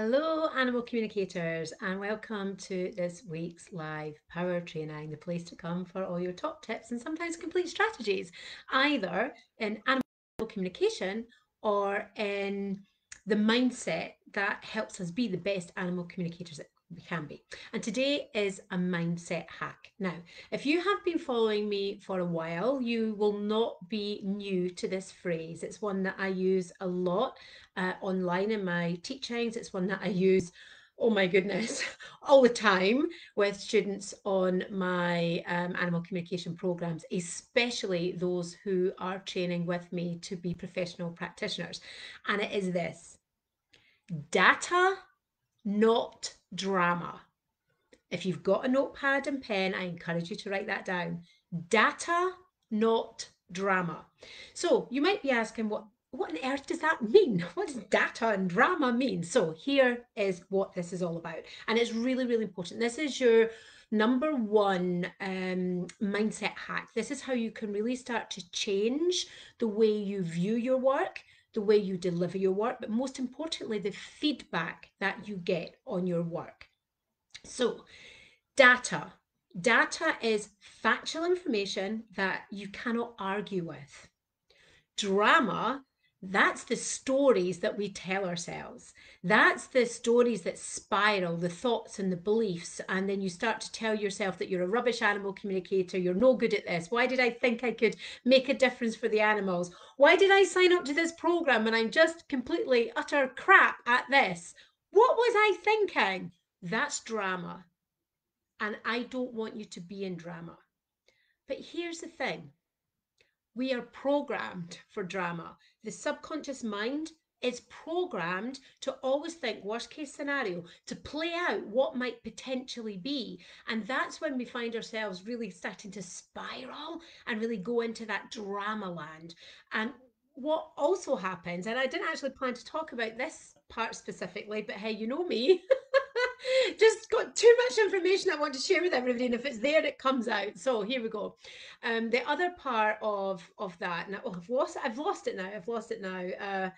Hello, animal communicators, and welcome to this week's live power training, the place to come for all your top tips and sometimes complete strategies, either in animal communication or in the mindset that helps us be the best animal communicators that we can be. And today is a mindset hack. Now, if you have been following me for a while, you will not be new to this phrase. It's one that I use a lot online in my teachings. It's one that I use, oh my goodness, all the time with students on my animal communication programs, especially those who are training with me to be professional practitioners. And it is this: data, not drama. If you've got a notepad and pen, I encourage you to write that down. Data, not drama. So you might be asking, what on earth does that mean? What does data and drama mean? So here is what this is all about. And it's really, really important. This is your number one mindset hack. This is how you can really start to change the way you view your work, the way you deliver your work, but most importantly, the feedback that you get on your work. So, data. Data is factual information that you cannot argue with. Drama, that's the stories that we tell ourselves. That's the stories that spiral, the thoughts and the beliefs. And then you start to tell yourself that you're a rubbish animal communicator. You're no good at this. Why did I think I could make a difference for the animals? Why did I sign up to this program and I'm just completely utter crap at this? What was I thinking? That's drama. And I don't want you to be in drama. But here's the thing: we are programmed for drama. The subconscious mind is programmed to always think worst case scenario, to play out what might potentially be. And that's when we find ourselves really starting to spiral and really go into that drama land. And what also happens, and I didn't actually plan to talk about this part specifically, but hey, you know me. Just got too much information I want to share with everybody, and if it's there, it comes out. So here we go. The other part of that now, oh, I've lost it now. I've lost it now.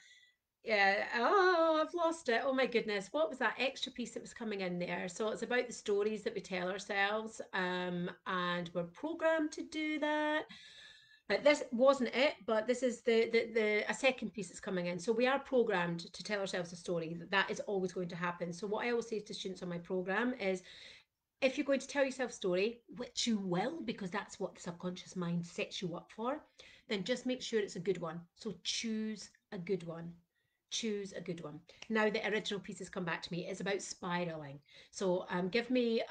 Yeah, oh, I've lost it. Oh my goodness, what was that extra piece that was coming in there? So it's about the stories that we tell ourselves, and we're programmed to do that. This wasn't it, but this is the a second piece that's coming in. So we are programmed to tell ourselves a story. That is always going to happen. So what I always say to students on my program is, if you're going to tell yourself a story, which you will, because that's what the subconscious mind sets you up for, then just make sure it's a good one. So choose a good one. Choose a good one. Now the original piece has come back to me. It's about spiraling. So give me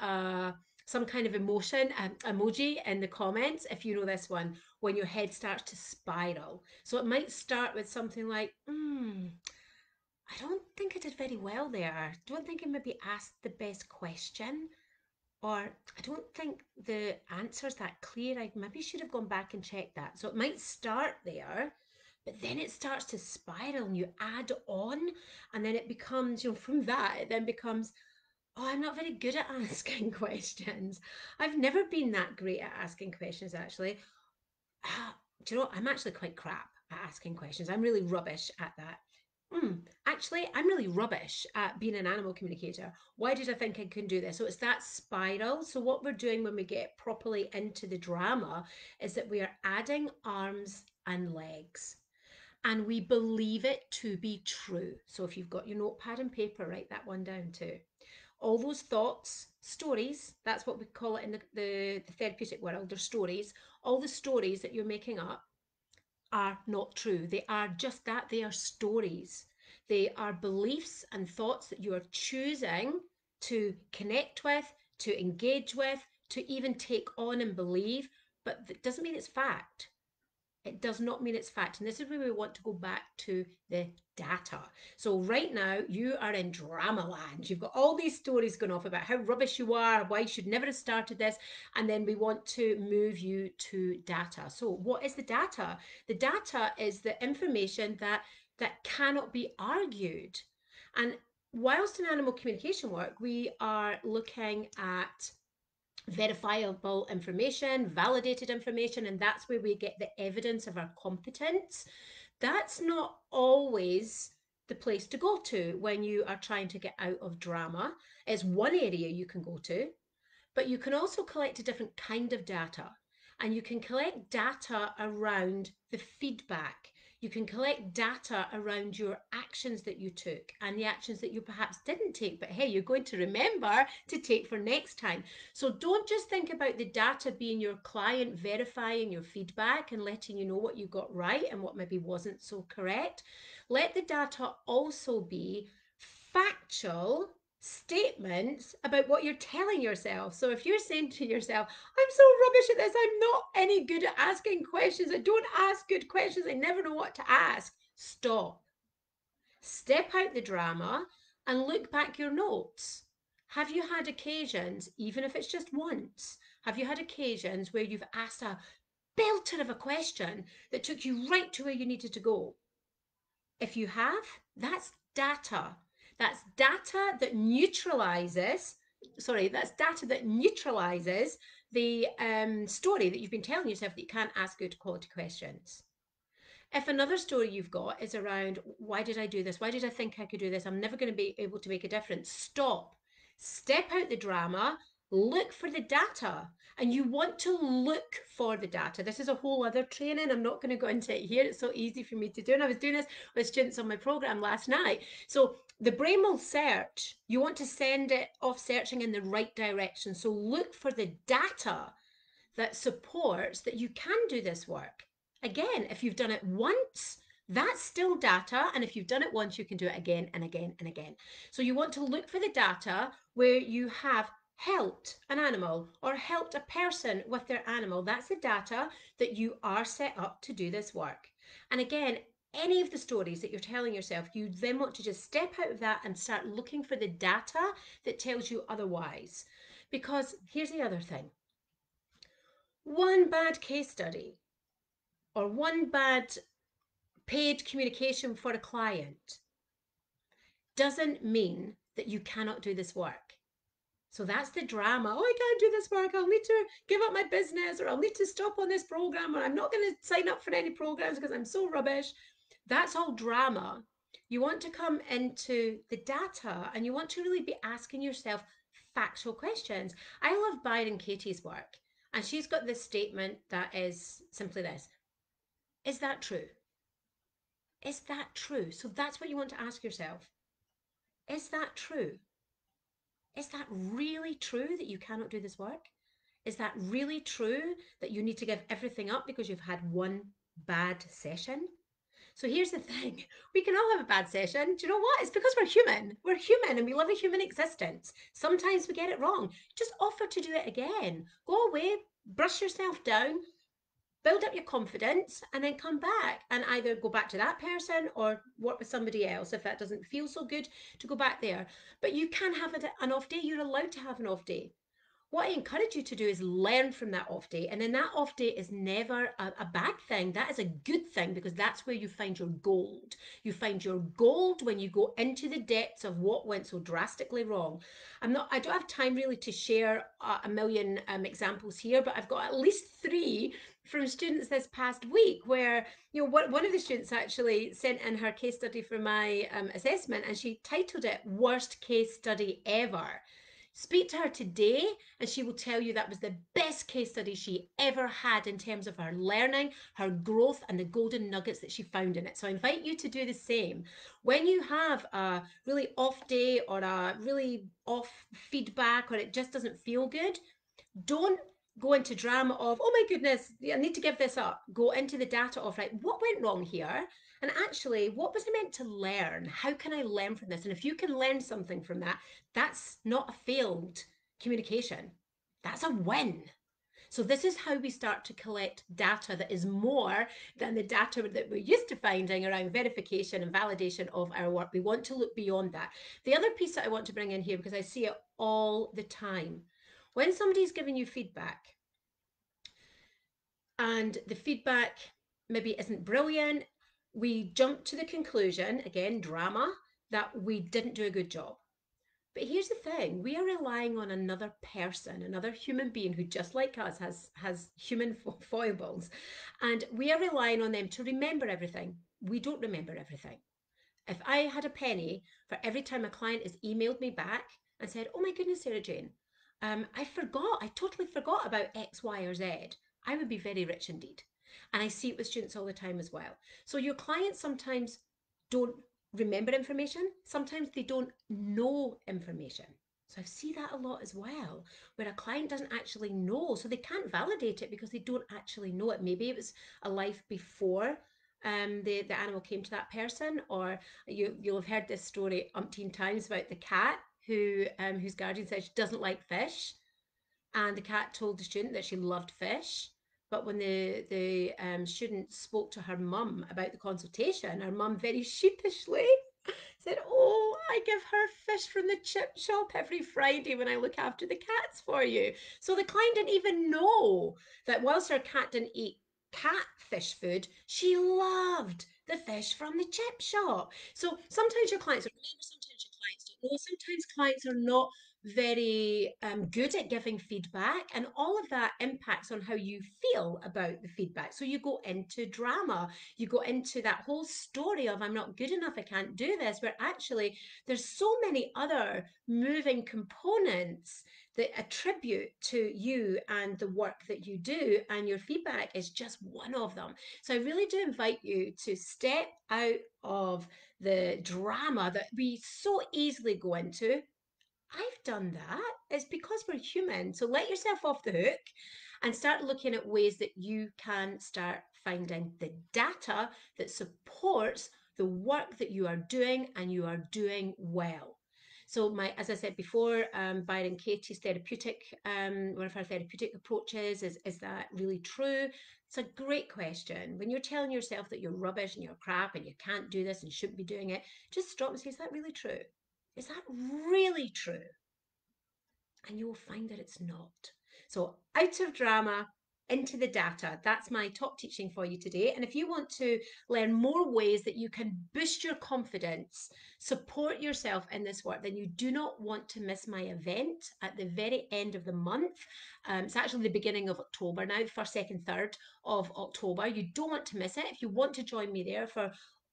some kind of emotion, emoji in the comments if you know this one, when your head starts to spiral. So it might start with something like, I don't think I did very well there. Don't think I maybe asked the best question. Or I don't think the answer's that clear. I maybe should have gone back and checked that. So it might start there, but then it starts to spiral and you add on, and then it becomes, from that, it then becomes, oh, I'm not very good at asking questions. I've never been that great at asking questions, actually. Do you know what? I'm actually quite crap at asking questions. I'm really rubbish at that. Actually, I'm really rubbish at being an animal communicator. Why did I think I couldn't do this? So it's that spiral. So what we're doing when we get properly into the drama is that we are adding arms and legs. And we believe it to be true. So if you've got your notepad and paper, write that one down too. All those thoughts, stories, that's what we call it in the therapeutic world, they're stories. All the stories that you're making up are not true. They are just that. They are stories. They are beliefs and thoughts that you are choosing to connect with, to engage with, to even take on and believe. But that doesn't mean it's fact. It does not mean it's fact. And this is where we want to go back to the data. So right now you are in drama land. You've got all these stories going off about how rubbish you are, why you should never have started this. And then we want to move you to data. So what is the data? The data is the information that cannot be argued. And whilst in animal communication work, we are looking at verifiable information, validated information, and that's where we get the evidence of our competence. That's not always the place to go to when you are trying to get out of drama. It's one area you can go to, but you can also collect a different kind of data. And you can collect data around the feedback. You can collect data around your actions that you took and the actions that you perhaps didn't take, but hey, you're going to remember to take for next time. So don't just think about the data being your client verifying your feedback and letting you know what you got right and what maybe wasn't so correct. Let the data also be factual statements about what you're telling yourself. So if you're saying to yourself, I'm so rubbish at this, I'm not any good at asking questions, I don't ask good questions, I never know what to ask, stop. Step out the drama and look back your notes. Have you had occasions, even if it's just once, have you had occasions where you've asked a belter of a question that took you right to where you needed to go? If you have, that's data. That's data that neutralizes, the story that you've been telling yourself that you can't ask good quality questions. If another story you've got is around, why did I do this? Why did I think I could do this? I'm never going to be able to make a difference. Stop. Step out the drama, look for the data. And you want to look for the data. This is a whole other training. I'm not going to go into it here. It's so easy for me to do. And I was doing this with students on my program last night. So the brain will search. You want to send it off searching in the right direction. So look for the data that supports that you can do this work. Again, if you've done it once, that's still data. And if you've done it once, you can do it again and again and again. So you want to look for the data where you have helped an animal or helped a person with their animal. That's the data that you are set up to do this work. And again, any of the stories that you're telling yourself, you then want to just step out of that and start looking for the data that tells you otherwise. Because here's the other thing, one bad case study or one bad paid communication for a client doesn't mean that you cannot do this work. So that's the drama. Oh, I can't do this work. I'll need to give up my business, or I'll need to stop on this program, or I'm not going to sign up for any programs because I'm so rubbish. That's all drama. You want to come into the data and you want to really be asking yourself factual questions. I love Byron Katie's work, and she's got this statement that is simply this: is that true? Is that true? So that's what you want to ask yourself. Is that true? Is that really true that you cannot do this work? Is that really true that you need to give everything up because you've had one bad session? So here's the thing, we can all have a bad session. Do you know what? It's because we're human. We're human and we live a human existence. Sometimes we get it wrong. Just offer to do it again. Go away, brush yourself down, build up your confidence, and then come back and either go back to that person or work with somebody else if that doesn't feel so good to go back there. But you can have an off day. You're allowed to have an off day. What I encourage you to do is learn from that off day. And then that off day is never a bad thing. That is a good thing, because that's where you find your gold. You find your gold when you go into the depths of what went so drastically wrong. I don't have time really to share a million examples here, but I've got at least 3 from students this past week where, one of the students actually sent in her case study for my assessment, and she titled it "Worst Case Study Ever." Speak to her today and she will tell you that was the best case study she ever had in terms of her learning, her growth, and the golden nuggets that she found in it. So I invite you to do the same. When you have a really off day or a really off feedback, or it just doesn't feel good, don't go into drama of, oh my goodness, I need to give this up. Go into the data of, right, what went wrong here? And actually, what was I meant to learn? How can I learn from this? And if you can learn something from that, that's not a failed communication. That's a win. So this is how we start to collect data that is more than the data that we're used to finding around verification and validation of our work. We want to look beyond that. The other piece that I want to bring in here, because I see it all the time, when somebody's giving you feedback and the feedback maybe isn't brilliant, we jump to the conclusion, again, drama, that we didn't do a good job. But here's the thing, we are relying on another person, another human being who, just like us, has human foibles. And we are relying on them to remember everything. We don't remember everything. If I had a penny for every time a client has emailed me back and said, "Oh my goodness, Sarah Jane, I totally forgot about X, Y, or Z," I would be very rich indeed. And I see it with students all the time as well. So your clients sometimes don't remember information, sometimes they don't know information. So I see that a lot as well, where a client doesn't actually know, so they can't validate it because they don't actually know it. Maybe it was a life before the animal came to that person, or you'll have heard this story umpteen times about the cat whose guardian said she doesn't like fish, and the cat told the student that she loved fish. But when the student spoke to her mum about the consultation, her mum very sheepishly said, "Oh, I give her fish from the chip shop every Friday when I look after the cats for you." So the client didn't even know that whilst her cat didn't eat catfish food, she loved the fish from the chip shop. So sometimes your clients remember, sometimes your clients don't know, sometimes clients are not very good at giving feedback, and all of that impacts on how you feel about the feedback. So you go into drama, you go into that whole story of "I'm not good enough, I can't do this," where actually there's so many other moving components that attribute to you and the work that you do, and your feedback is just one of them. So I really do invite you to step out of the drama that we so easily go into. I've done that. It's because we're human. So let yourself off the hook and start looking at ways that you can start finding the data that supports the work that you are doing and you are doing well. So as I said before, Byron Katie's therapeutic, one of her therapeutic approaches is that really true? It's a great question. When you're telling yourself that you're rubbish and you're crap and you can't do this and shouldn't be doing it, just stop and say, is that really true? Is that really true? And you will find that it's not. So, out of drama, into the data. That's my top teaching for you today. And if you want to learn more ways that you can boost your confidence, support yourself in this work, then you do not want to miss my event at the very end of the month. It's actually the beginning of October now, first, second, third of October. You don't want to miss it. If you want to join me there for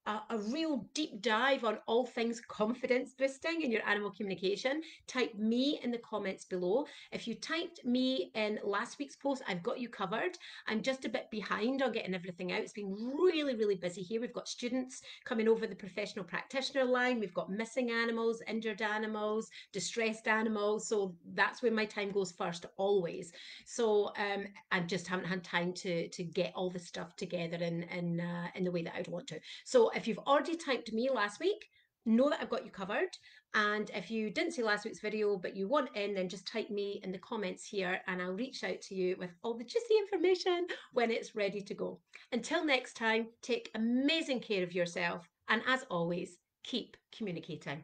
a real deep dive on all things confidence boosting in your animal communication, type me in the comments below. If you typed me in last week's post, I've got you covered. I'm just a bit behind on getting everything out. It's been really, really busy here. We've got students coming over the professional practitioner line. We've got missing animals, injured animals, distressed animals. So that's where my time goes first, always. So I just haven't had time to get all the stuff together in the way that I'd want to. So if you've already typed me last week, know that I've got you covered. And if you didn't see last week's video but you want in, then just type me in the comments here and I'll reach out to you with all the juicy information when it's ready to go. Until next time, take amazing care of yourself, and as always, keep communicating.